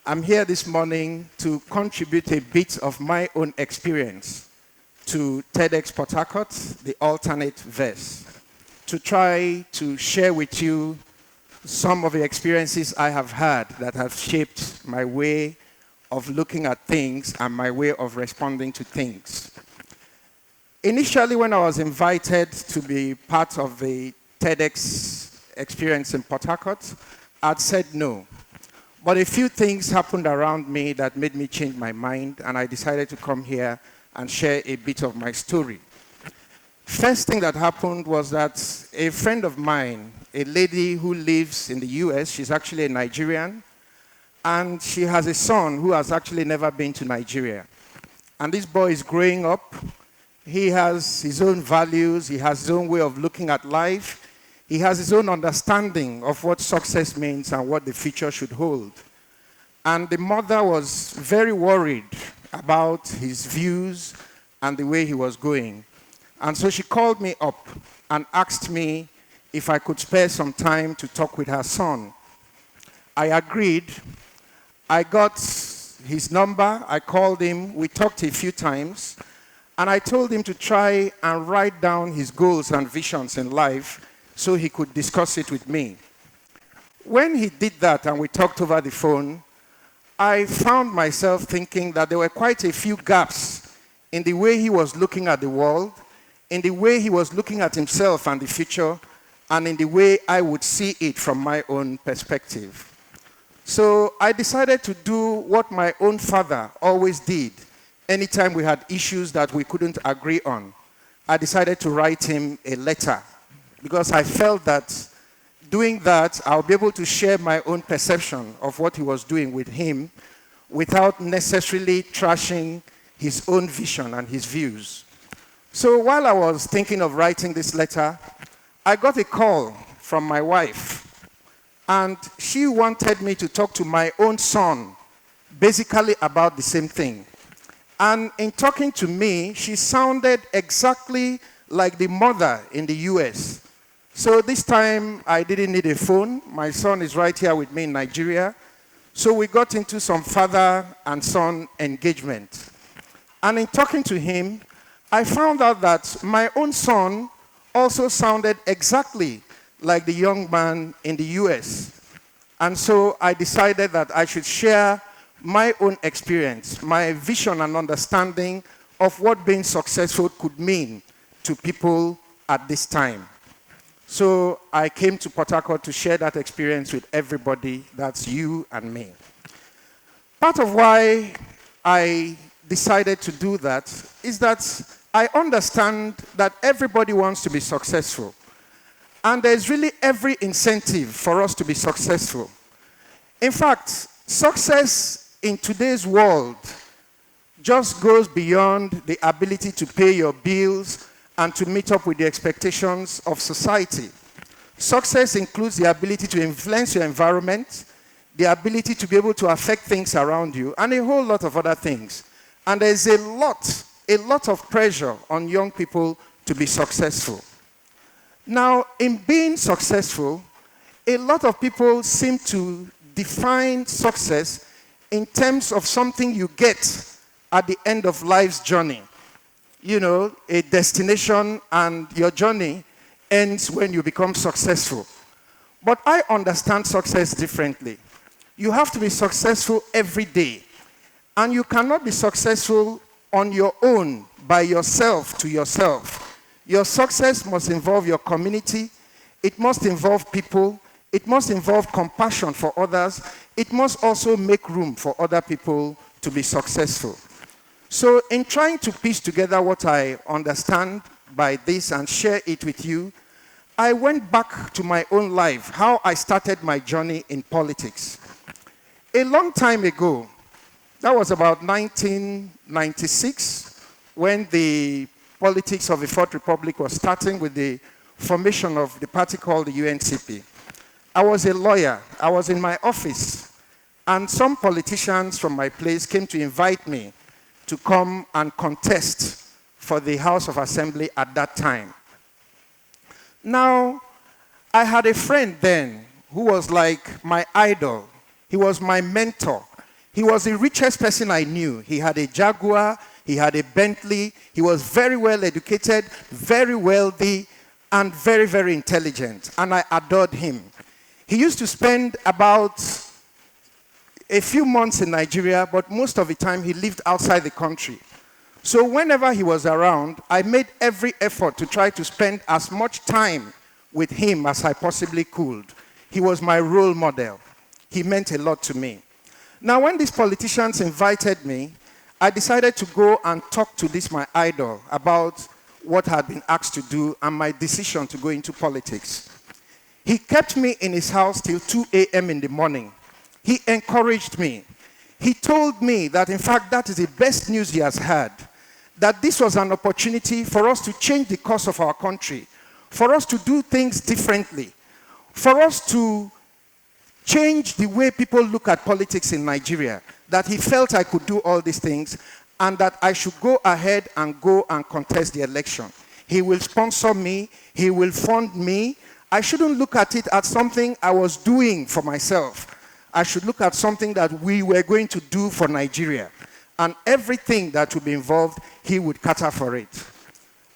I'm here this morning to contribute a bit of my own experience to TEDxPortHarcourt, the alternate verse, to try to share with you some of the experiences I have had that have shaped my way of looking at things and my way of responding to things. Initially, when I was invited to be part of the TEDx experience in Port Harcourt, I'd said no. But a few things happened around me that made me change my mind, and I decided to come here and share a bit of my story. First thing that happened was that a friend of mine, a lady who lives in the US, she's actually a Nigerian, and she has a son who has actually never been to Nigeria. And this boy is growing up. He has his own values. He has his own way of looking at life. He has his own understanding of what success means and what the future should hold. And the mother was very worried about his views and the way he was going. And so she called me up and asked me if I could spare some time to talk with her son. I agreed. I got his number. I called him. We talked a few times. And I told him to try and write down his goals and visions in life so he could discuss it with me. When he did that and we talked over the phone, I found myself thinking that there were quite a few gaps in the way he was looking at the world, in the way he was looking at himself and the future, and in the way I would see it from my own perspective. So I decided to do what my own father always did anytime we had issues that we couldn't agree on. I decided to write him a letter because I felt that doing that, I'll be able to share my own perception of what he was doing with him without necessarily trashing his own vision and his views. So while I was thinking of writing this letter, I got a call from my wife, and she wanted me to talk to my own son, basically about the same thing. And in talking to me, she sounded exactly like the mother in the US. So this time, I didn't need a phone. My son is right here with me in Nigeria. So we got into some father and son engagement. And in talking to him, I found out that my own son also sounded exactly like the young man in the US. And so I decided that I should share my own experience, my vision and understanding of what being successful could mean to people at this time. So I came to Port Harcourt to share that experience with everybody. That's you and me. Part of why I decided to do that is that I understand that everybody wants to be successful. And there's really every incentive for us to be successful. In fact, success in today's world just goes beyond the ability to pay your bills and to meet up with the expectations of society. Success includes the ability to influence your environment, the ability to be able to affect things around you, and a whole lot of other things. And there's a lot of pressure on young people to be successful. Now, in being successful, a lot of people seem to define success in terms of something you get at the end of life's journey. You know, a destination, and your journey ends when you become successful. But I understand success differently. You have to be successful every day. And you cannot be successful on your own, by yourself, to yourself. Your success must involve your community. It must involve people. It must involve compassion for others. It must also make room for other people to be successful. So in trying to piece together what I understand by this and share it with you, I went back to my own life, how I started my journey in politics. A long time ago, that was about 1996, when the politics of the Fourth Republic was starting with the formation of the party called the UNCP. I was a lawyer. I was in my office, and some politicians from my place came to invite me to come and contest for the House of Assembly at that time. Now, I had a friend then who was like my idol. He was my mentor. He was the richest person I knew. He had a Jaguar, he had a Bentley, he was very well educated, very wealthy, and very, very intelligent. And I adored him. He used to spend about a few months in Nigeria, but most of the time he lived outside the country. So whenever he was around, I made every effort to try to spend as much time with him as I possibly could. He was my role model. He meant a lot to me. Now, when these politicians invited me, I decided to go and talk to this, my idol, about what I had been asked to do and my decision to go into politics. He kept me in his house till 2 a.m. in the morning. He encouraged me. He told me that, in fact, that is the best news he has had, that this was an opportunity for us to change the course of our country, for us to do things differently, for us to change the way people look at politics in Nigeria, that he felt I could do all these things, and that I should go ahead and go and contest the election. He will sponsor me. He will fund me. I shouldn't look at it as something I was doing for myself. I should look at something that we were going to do for Nigeria. And everything that would be involved, he would cater for it.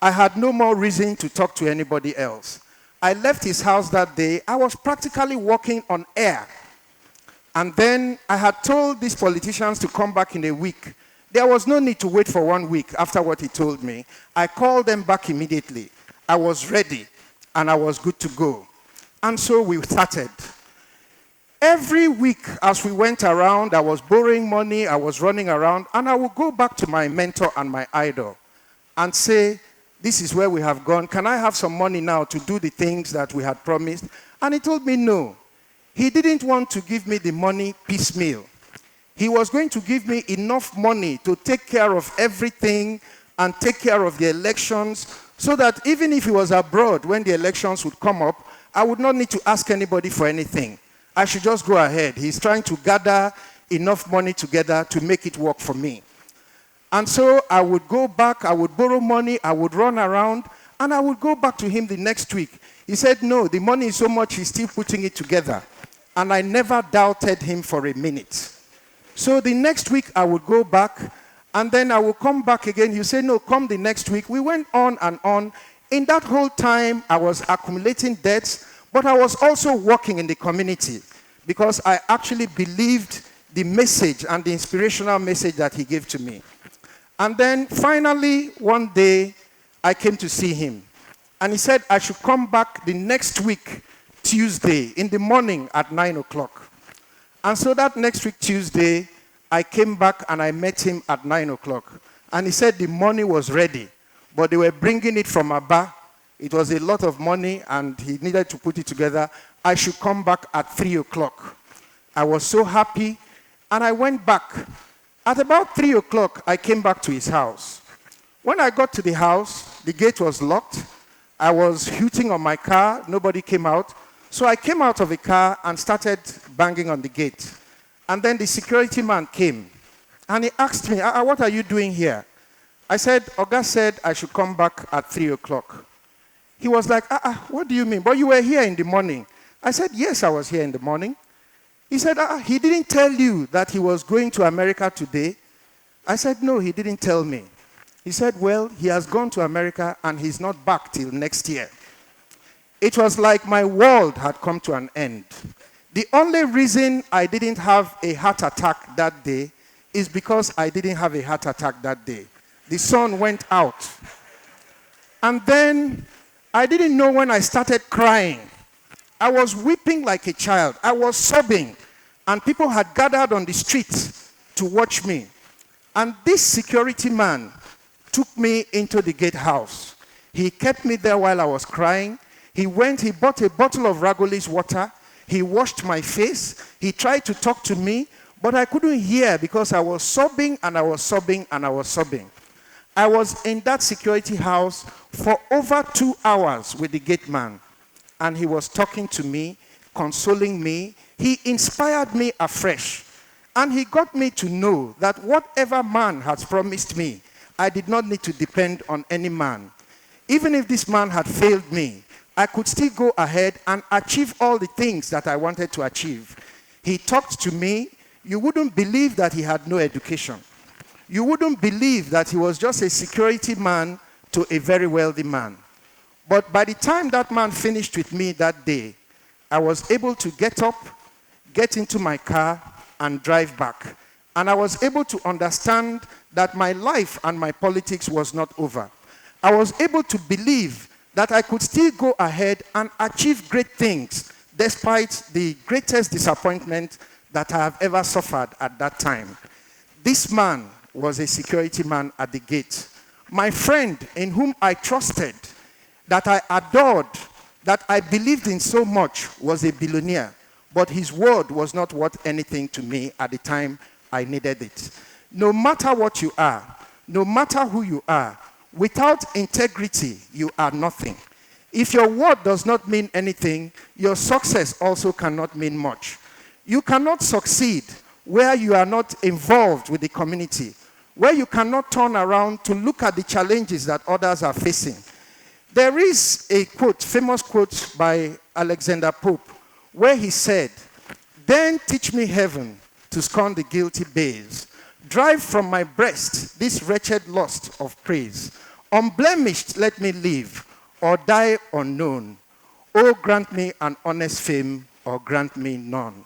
I had no more reason to talk to anybody else. I left his house that day. I was practically walking on air. And then I had told these politicians to come back in a week. There was no need to wait for 1 week after what he told me. I called them back immediately. I was ready, and I was good to go. And so we started. Every week as we went around, I was borrowing money, I was running around, and I would go back to my mentor and my idol and say, this is where we have gone. Can I have some money now to do the things that we had promised? And he told me no. He didn't want to give me the money piecemeal. He was going to give me enough money to take care of everything and take care of the elections, so that even if he was abroad when the elections would come up, I would not need to ask anybody for anything. I should just go ahead. He's trying to gather enough money together to make it work for me. And so I would go back, I would borrow money, I would run around, and I would go back to him the next week. He said, no, the money is so much, he's still putting it together. And I never doubted him for a minute. So the next week I would go back, and then I would come back again. He said, no, come the next week. We went on and on. In that whole time, I was accumulating debts, but I was also working in the community because I actually believed the message and the inspirational message that he gave to me. And then finally, one day, I came to see him. And he said I should come back the next week, Tuesday, in the morning at 9 o'clock. And so that next week, Tuesday, I came back and I met him at 9 o'clock. And he said the money was ready, but they were bringing it from Aba. It was a lot of money, and he needed to put it together. I should come back at 3 o'clock. I was so happy, and I went back. At about 3 o'clock, I came back to his house. When I got to the house, the gate was locked. I was hooting on my car. Nobody came out. So I came out of the car and started banging on the gate. And then the security man came. And he asked me, what are you doing here? I said, Oga said I should come back at 3 o'clock. He was like, what do you mean? But you were here in the morning. I said, yes, I was here in the morning. He said, he didn't tell you that he was going to America today? I said, no, he didn't tell me. He said, well, he has gone to America and he's not back till next year. It was like my world had come to an end. The only reason I didn't have a heart attack that day is because I didn't have a heart attack that day. The sun went out. And then I didn't know when I started crying. I was weeping like a child. I was sobbing. And people had gathered on the streets to watch me. And this security man took me into the gatehouse. He kept me there while I was crying. He bought a bottle of Ragoli's water. He washed my face. He tried to talk to me, but I couldn't hear because I was sobbing and I was sobbing and I was sobbing. I was in that security house for over 2 hours with the gate man. And he was talking to me, consoling me. He inspired me afresh. And he got me to know that whatever man has promised me, I did not need to depend on any man. Even if this man had failed me, I could still go ahead and achieve all the things that I wanted to achieve. He talked to me. you wouldn't believe that he had no education. You wouldn't believe that he was just a security man to a very wealthy man. But by the time that man finished with me that day, I was able to get up, get into my car, and drive back. And I was able to understand that my life and my politics was not over. I was able to believe that I could still go ahead and achieve great things despite the greatest disappointment that I have ever suffered at that time. This man was a security man at the gate. My friend in whom I trusted, that I adored, that I believed in so much, was a billionaire. But his word was not worth anything to me at the time I needed it. No matter what you are, no matter who you are, without integrity, you are nothing. If your word does not mean anything, your success also cannot mean much. You cannot succeed where you are not involved with the community, where you cannot turn around to look at the challenges that others are facing. There is a quote, famous quote by Alexander Pope, where he said, "Then teach me heaven to scorn the guilty babes. Drive from my breast this wretched lust of praise. Unblemished let me live, or die unknown. Oh, grant me an honest fame, or grant me none."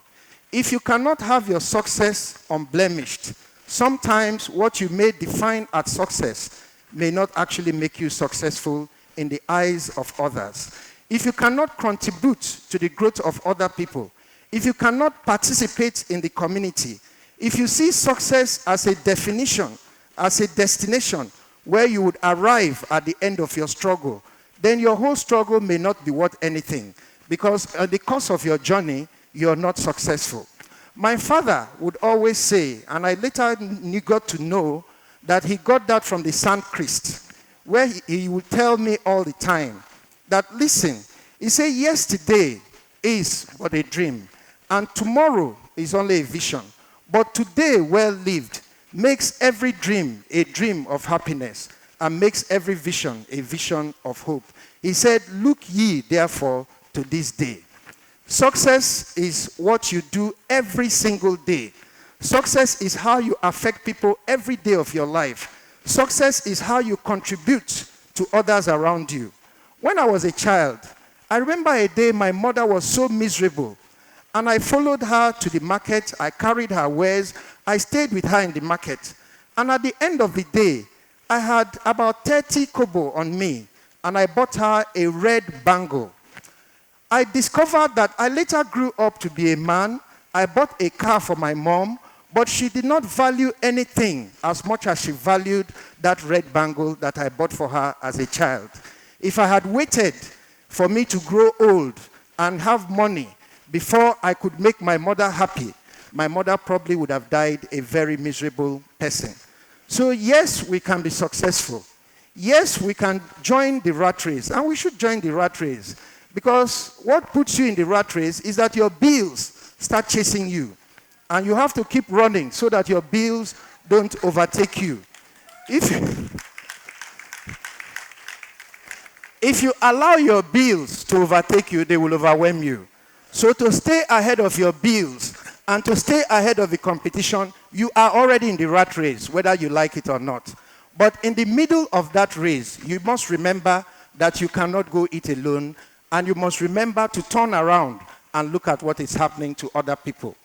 If you cannot have your success unblemished, sometimes what you may define as success may not actually make you successful in the eyes of others. If you cannot contribute to the growth of other people, if you cannot participate in the community, if you see success as a definition, as a destination where you would arrive at the end of your struggle, then your whole struggle may not be worth anything, because in the course of your journey, you're not successful. My father would always say, and I later got to know that he got that from the Sandchrist, where he would tell me all the time that, listen, he said, yesterday is but a dream, and tomorrow is only a vision. But today, well lived, makes every dream a dream of happiness, and makes every vision a vision of hope. He said, look ye therefore to this day. Success is what you do every single day. Success is how you affect people every day of your life. Success is how you contribute to others around you. When I was a child, I remember a day my mother was so miserable, and I followed her to the market. I carried her wares. I stayed with her in the market. And at the end of the day, I had about 30 kobo on me, and I bought her a red bangle. I discovered that I later grew up to be a man. I bought a car for my mom, but she did not value anything as much as she valued that red bangle that I bought for her as a child. If I had waited for me to grow old and have money before I could make my mother happy, my mother probably would have died a very miserable person. So yes, we can be successful. Yes, we can join the rat race, and we should join the rat race. Because what puts you in the rat race is that your bills start chasing you. And you have to keep running so that your bills don't overtake you. If you allow your bills to overtake you, they will overwhelm you. So to stay ahead of your bills and to stay ahead of the competition, you are already in the rat race, whether you like it or not. But in the middle of that race, you must remember that you cannot go it alone. And you must remember to turn around and look at what is happening to other people.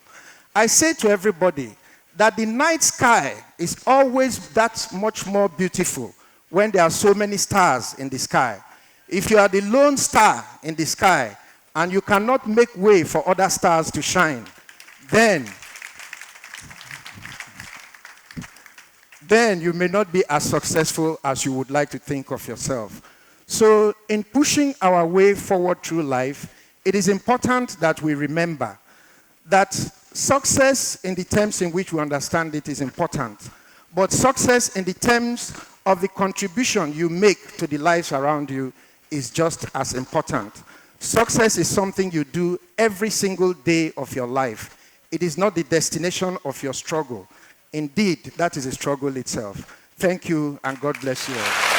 I say to everybody that the night sky is always that much more beautiful when there are so many stars in the sky. If you are the lone star in the sky and you cannot make way for other stars to shine, then you may not be as successful as you would like to think of yourself. So in pushing our way forward through life, it is important that we remember that success in the terms in which we understand it is important. But success in the terms of the contribution you make to the lives around you is just as important. Success is something you do every single day of your life. It is not the destination of your struggle. Indeed, that is a struggle itself. Thank you, and God bless you all.